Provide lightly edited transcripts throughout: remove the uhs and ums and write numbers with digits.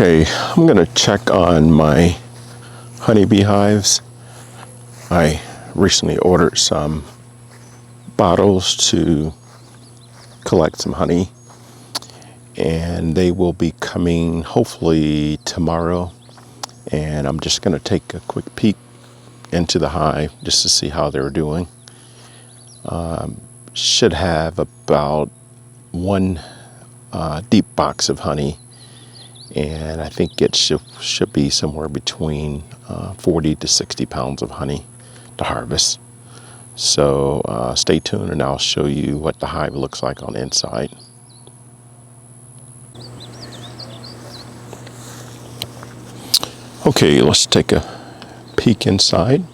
Okay, I'm going to check on my honeybee hives. I recently ordered some bottles to collect some honey, and they will be coming hopefully tomorrow. And I'm just going to take a quick peek into the hive just to see how they're doing. Should have about one deep box of honey, and I think it should be somewhere between 40 to 60 pounds of honey to harvest. So stay tuned and I'll show you what the hive looks like on the inside. Okay, let's take a peek inside.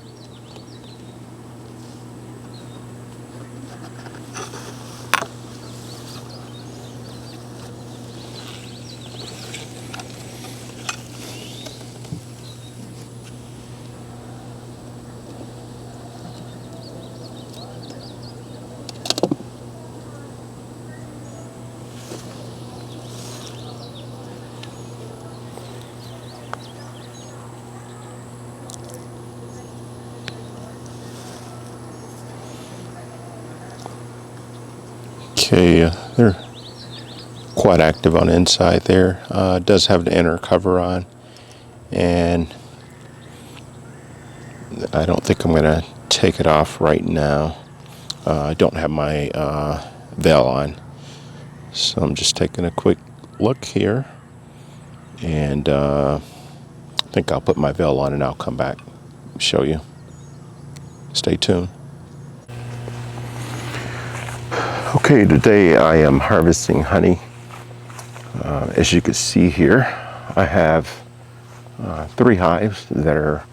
Okay, they're quite active on the inside there. It does have the inner cover on, and I don't think I'm going to take it off right now. I don't have my veil on, so I'm just taking a quick look here, and I think I'll put my veil on and I'll come back and show you. Stay tuned. Okay, today I am harvesting honey. As you can see here, I have 3 hives that are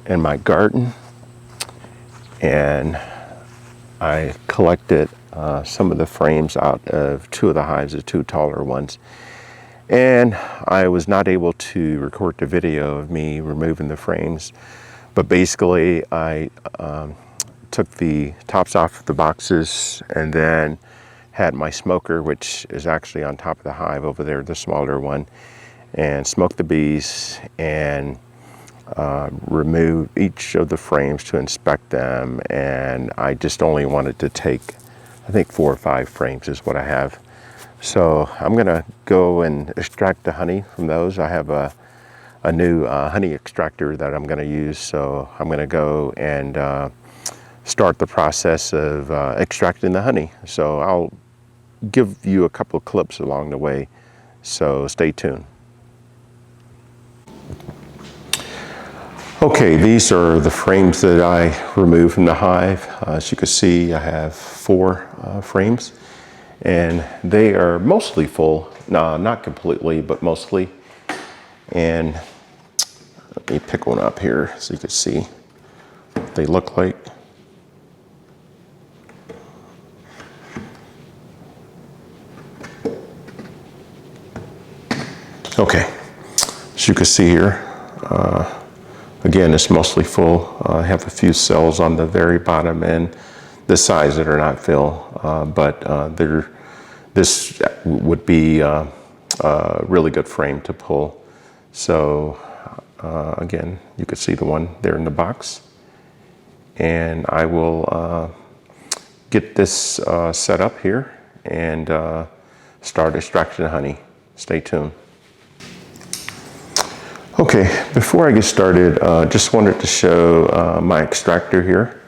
in my garden, and I collected some of the frames out of 2 of the hives, the 2 taller ones, and I was not able to record the video of me removing the frames, but basically I took the tops off of the boxes and then had my smoker, which is actually on top of the hive over there, the smaller one, and smoked the bees and remove each of the frames to inspect them. And I just only wanted to take, I think 4 or 5 frames is what I have. So I'm gonna go and extract the honey from those. I have a new honey extractor that I'm gonna use, so I'm gonna go and start the process of extracting the honey. So I'll give you a couple of clips along the way, so stay tuned. Okay, these are the frames that I removed from the hive. As you can see, I have 4 frames, and they are mostly full. No, not completely, but mostly. And let me pick one up here so you can see what they look like. Okay, as you can see here, again, it's mostly full. I have a few cells on the very bottom and the sides that are not filled, but this would be a really good frame to pull. So again, you can see the one there in the box, and I will get this set up here and start extracting the honey. Stay tuned. Okay, before I get started, just wanted to show my extractor here.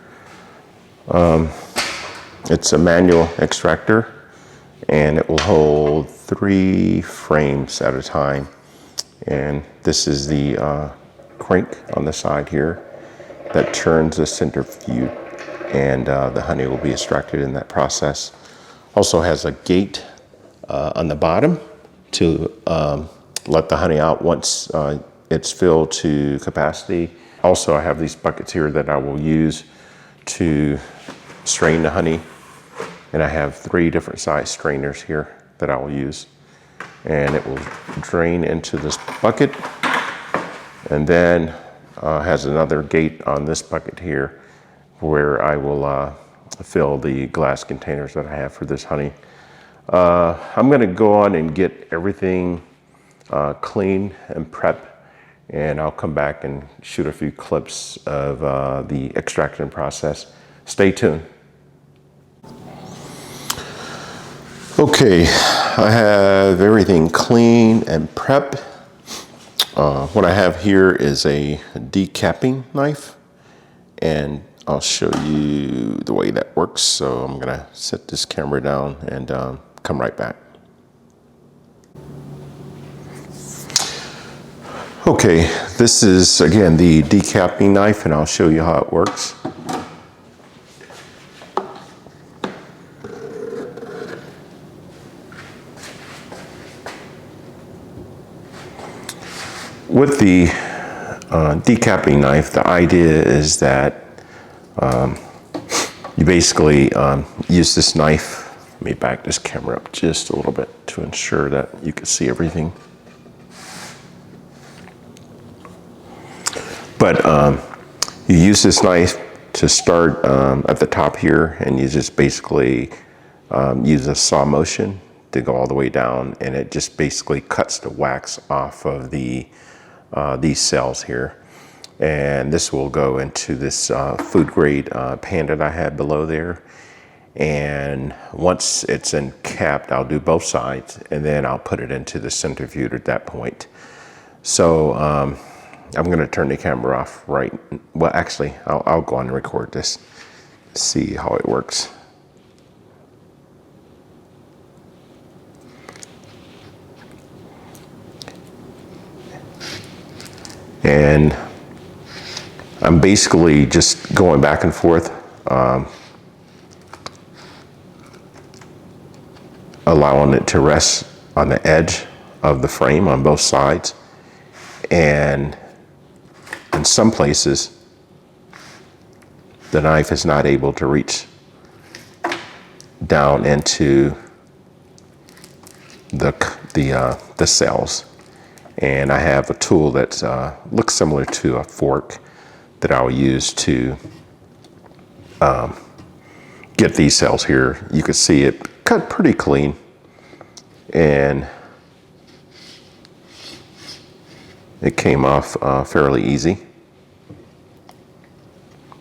It's a manual extractor, and it will hold 3 frames at a time. And this is the crank on the side here that turns the centrifuge, and the honey will be extracted in that process. Also has a gate on the bottom to let the honey out once it's filled to capacity. Also, I have these buckets here that I will use to strain the honey, and I have 3 different size strainers here that I will use, and it will drain into this bucket, and then has another gate on this bucket here where I will fill the glass containers that I have for this honey. I'm going to go on and get everything clean and prep, and I'll come back and shoot a few clips of the extraction process. Stay tuned. Okay, I have everything clean and prepped. What I have here is a decapping knife, and I'll show you the way that works. So I'm gonna set this camera down and come right back. Okay, this is again the decapping knife, and I'll show you how it works. With the decapping knife, the idea is that you basically use this knife. Let me back this camera up just a little bit to ensure that you can see everything. But you use this knife to start at the top here, and you just basically use a saw motion to go all the way down, and it just basically cuts the wax off of these cells here. And this will go into this food grade pan that I had below there. And once it's capped, I'll do both sides, and then I'll put it into the centrifuge at that point. So I'm going to turn the camera off right. Well, actually, I'll go on and record this, see how it works. And I'm basically just going back and forth, allowing it to rest on the edge of the frame on both sides. And in some places, the knife is not able to reach down into the cells. And I have a tool that looks similar to a fork that I'll use to get these cells here. You can see it cut pretty clean, and it came off fairly easy.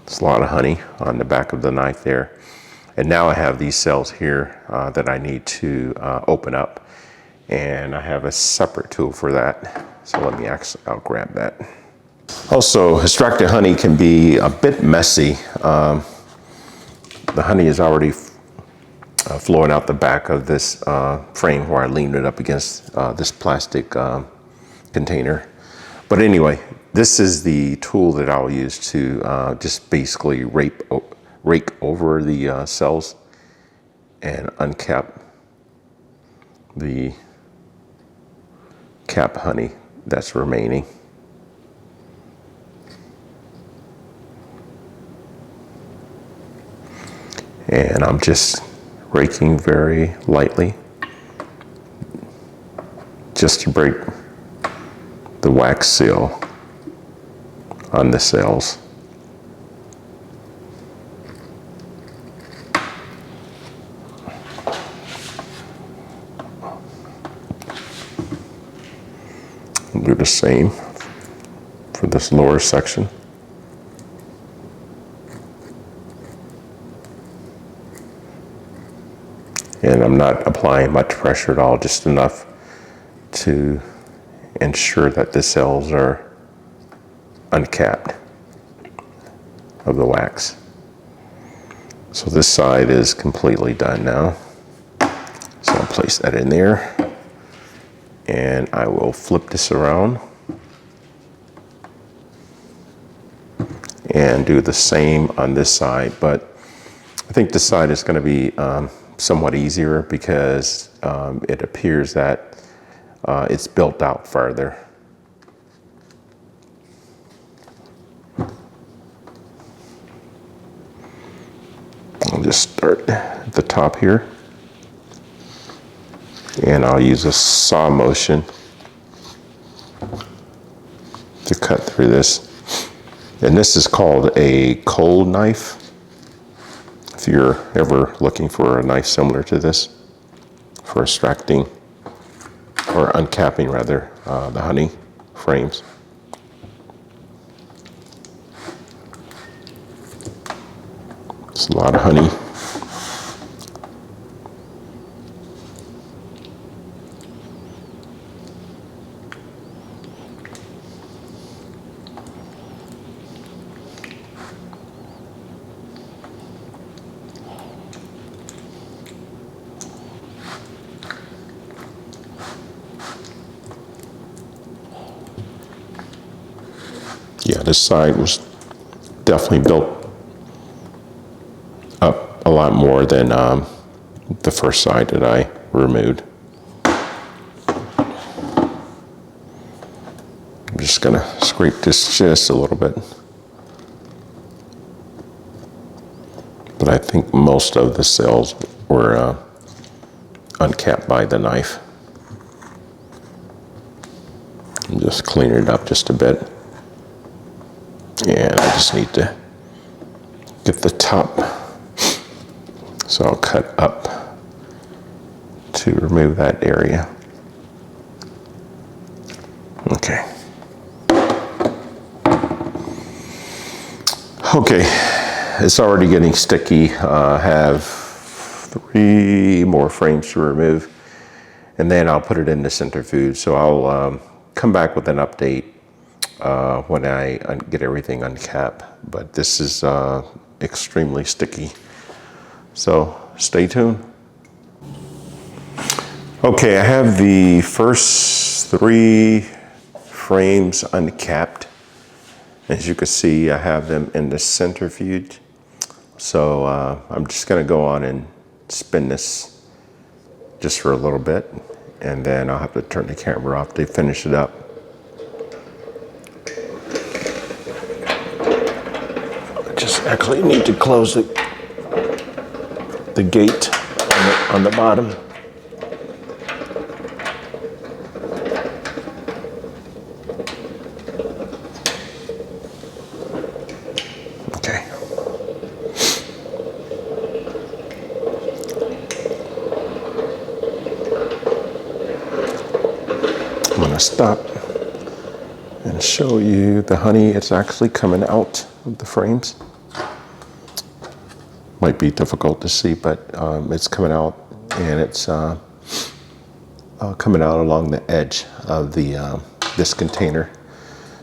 It's a lot of honey on the back of the knife there. And now I have these cells here that I need to open up, and I have a separate tool for that. So I'll grab that. Also, extracted honey can be a bit messy. The honey is already flowing out the back of this frame where I leaned it up against this plastic container. But anyway, this is the tool that I'll use to just basically rake over the cells and uncap the cap honey that's remaining. And I'm just raking very lightly just to break the wax seal on the cells. I'll do the same for this lower section. And I'm not applying much pressure at all, just enough to ensure that the cells are uncapped of the wax. So this side is completely done now. So I'll place that in there, and I will flip this around and do the same on this side. But I think this side is going to be somewhat easier because it appears that it's built out further. I'll just start at the top here, and I'll use a saw motion to cut through this. And this is called a cold knife. If you're ever looking for a knife similar to this for extracting or uncapping rather, the honey frames. It's a lot of honey. Yeah, this side was definitely built up a lot more than the first side that I removed. I'm just gonna scrape this just a little bit. But I think most of the cells were uncapped by the knife. I'm just cleaning it up just a bit. And I just need to get the top. So I'll cut up to remove that area. Okay. Okay, it's already getting sticky. I have 3 more frames to remove, and then I'll put it in the centrifuge. So I'll come back with an update when I get everything uncapped. But this is extremely sticky. So stay tuned. Okay, I have the first 3 frames uncapped. As you can see, I have them in the centrifuge. So I'm just gonna go on and spin this just for a little bit, and then I'll have to turn the camera off to finish it up. I just actually need to close the gate on the bottom. Okay. I'm gonna stop and show you the honey. It's actually coming out of the frames. Might be difficult to see, but it's coming out, and it's coming out along the edge of the this container.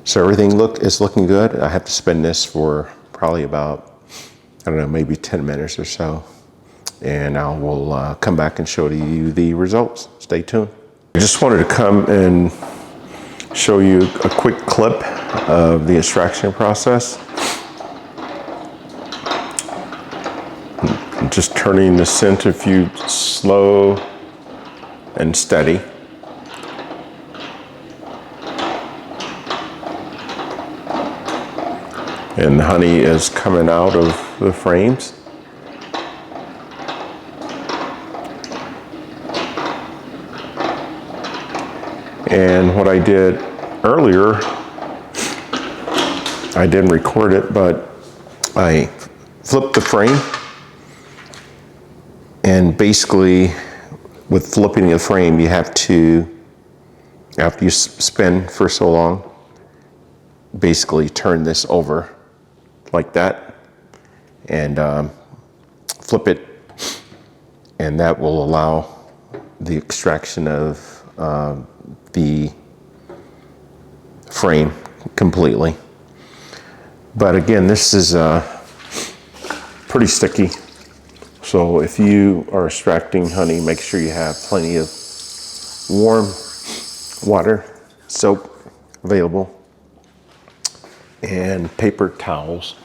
So everything is looking good. I have to spin this for probably about, I don't know, maybe 10 minutes or so, and I will come back and show you the results. Stay tuned. I just wanted to come and show you a quick clip of the extraction process. I'm just turning the centrifuge slow and steady. And the honey is coming out of the frames. And what I did earlier, I didn't record it, but I flipped the frame. And basically, with flipping the frame, you have to, after you spin for so long, basically turn this over like that and flip it, and that will allow the extraction of the frame completely. But again, this is pretty sticky. So if you are extracting honey, make sure you have plenty of warm water, soap available, and paper towels,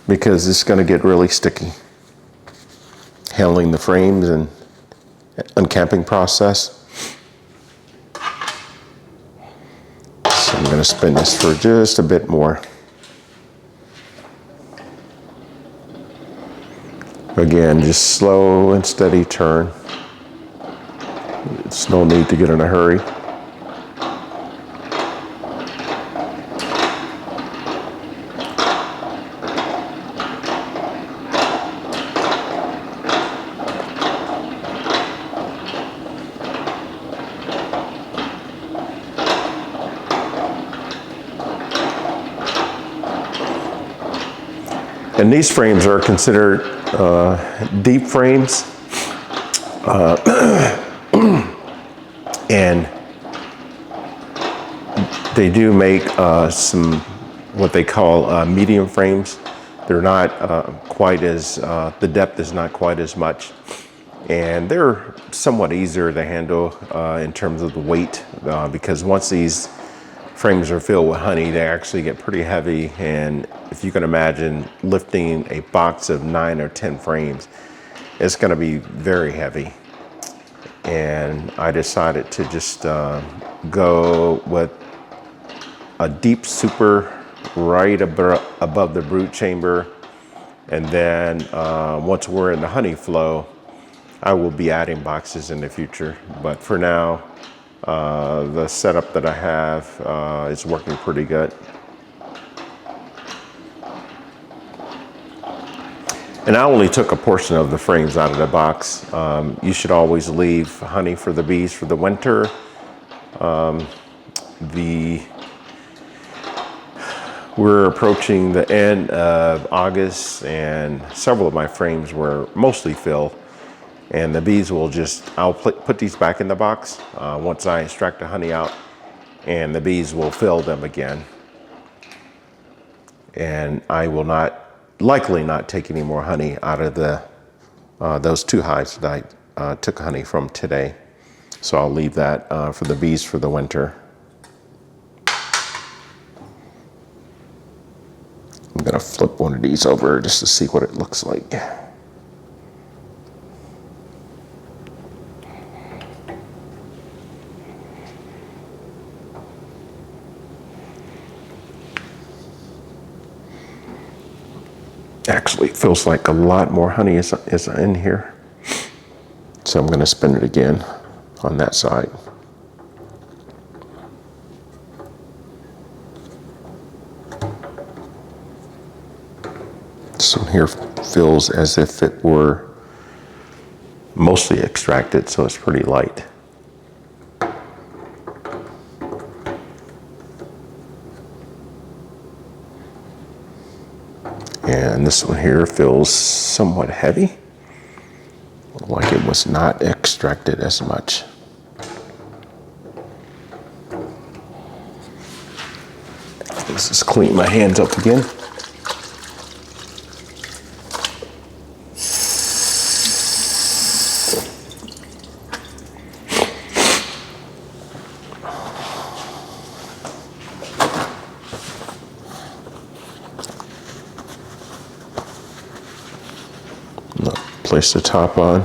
because it's going to get really sticky handling the frames and uncapping process. So I'm going to spin this for just a bit more. Again, just slow and steady turn. It's no need to get in a hurry. And these frames are considered deep frames. And they do make some what they call medium frames. They're not quite as, the depth is not quite as much. And they're somewhat easier to handle in terms of the weight because once these frames are filled with honey, they actually get pretty heavy. And if you can imagine lifting a box of 9 or 10 frames, it's going to be very heavy. And I decided to just go with a deep super right above the brood chamber. And then once we're in the honey flow, I will be adding boxes in the future. But for now, the setup that I have is working pretty good. And I only took a portion of the frames out of the box. You should always leave honey for the bees for the winter. We're approaching the end of August and several of my frames were mostly filled. And the bees will I'll put these back in the box once I extract the honey out, and the bees will fill them again. And I will likely not take any more honey out of those 2 hives that I took honey from today. So I'll leave that for the bees for the winter. I'm gonna flip one of these over just to see what it looks like. Actually, it feels like a lot more honey is in here. So I'm going to spin it again on that side. This one here feels as if it were mostly extracted, so it's pretty light. And this one here feels somewhat heavy, like it was not extracted as much. Let's just clean my hands up again. Place the top on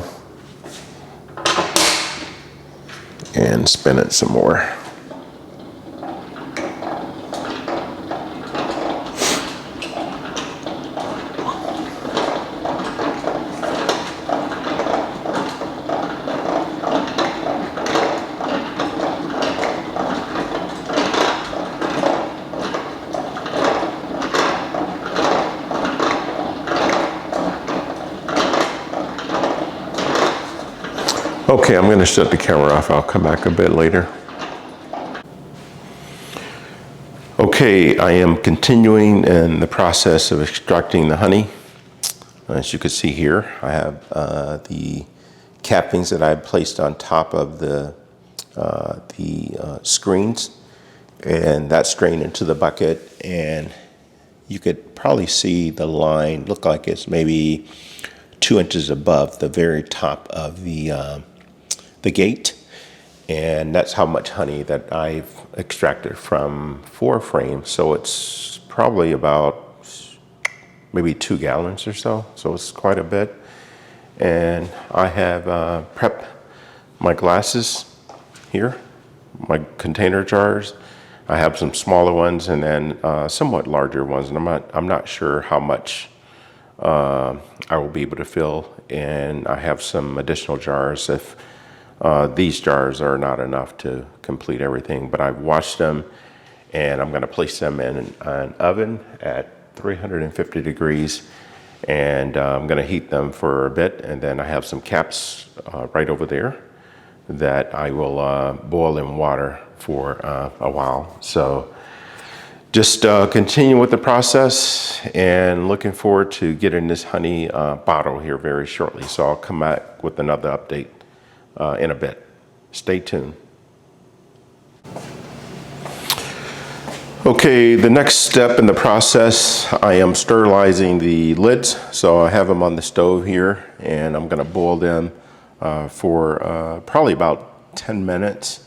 and spin it some more. Okay, I'm going to shut the camera off. I'll come back a bit later. Okay, I am continuing in the process of extracting the honey. As you can see here, I have the cappings that I placed on top of the screens, and that's drained into the bucket, and you could probably see the line look like it's maybe 2 inches above the very top of the gate, and that's how much honey that I've extracted from 4 frames. So it's probably about maybe 2 gallons or so. So it's quite a bit. And I have prepped my glasses here, my container jars. I have some smaller ones and then somewhat larger ones, and I'm not sure how much I will be able to fill. And I have some additional jars if these jars are not enough to complete everything, but I've washed them and I'm going to place them in an oven at 350 degrees, and I'm going to heat them for a bit, and then I have some caps right over there that I will boil in water for a while. So Just continue with the process and looking forward to getting this honey bottle here very shortly. So I'll come back with another update in a bit. Stay tuned. Okay, the next step in the process, I am sterilizing the lids. So I have them on the stove here, and I'm gonna boil them for probably about 10 minutes.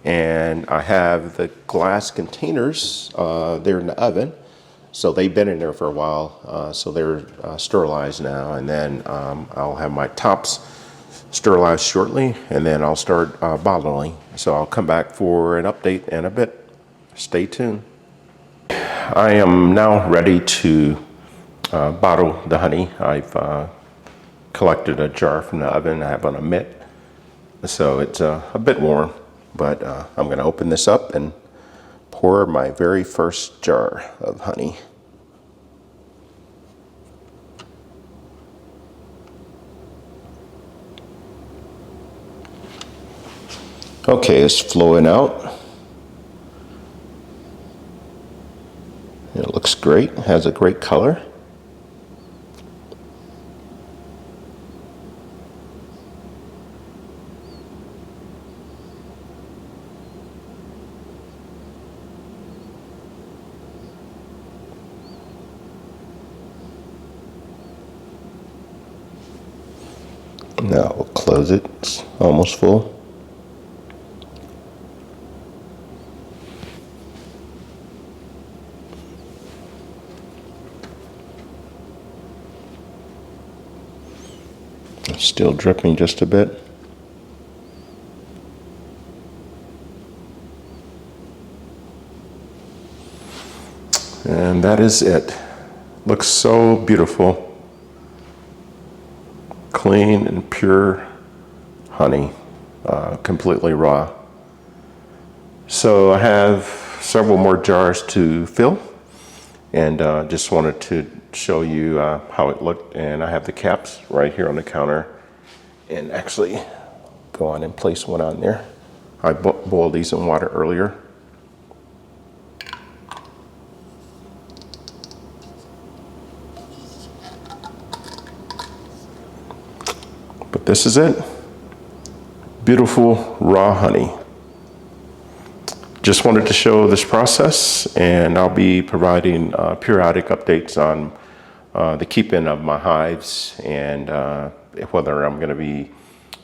And I have the glass containers, they're in the oven. So they've been in there for a while, so they're sterilized now. And then I'll have my tops sterilized shortly, and then I'll start bottling. So I'll come back for an update in a bit. Stay tuned. I am now ready to bottle the honey. I've collected a jar from the oven. I have on a mitt, so it's a bit warm, but I'm going to open this up and pour my very first jar of honey. Okay, it's flowing out. It looks great, has a great color. Now we'll close it, it's almost full. It's still dripping just a bit. And that is it. Looks so beautiful. Clean and pure honey, completely raw. So I have several more jars to fill, and just wanted to show you how it looked. And I have the caps right here on the counter, and actually go on and place one on there. I boiled these in water earlier. But this is it. Beautiful raw honey. Just wanted to show this process, and I'll be providing periodic updates on the keeping of my hives, and whether I'm going to be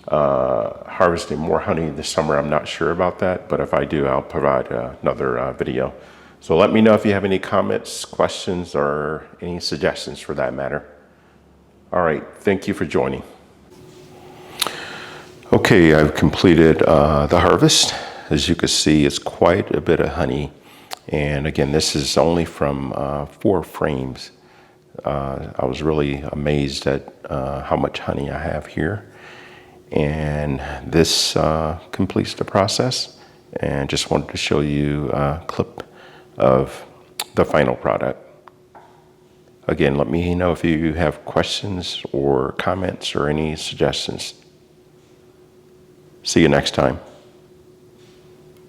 harvesting more honey this summer. I'm not sure about that, but if I do, I'll provide another video. So let me know if you have any comments, questions, or any suggestions for that matter. All right, thank you for joining. Okay, I've completed the harvest. As you can see, it's quite a bit of honey. And again, this is only from 4 frames. I was really amazed at how much honey I have here. And this completes the process. And just wanted to show you a clip of the final product. Again, let me know if you have questions or comments or any suggestions. See you next time.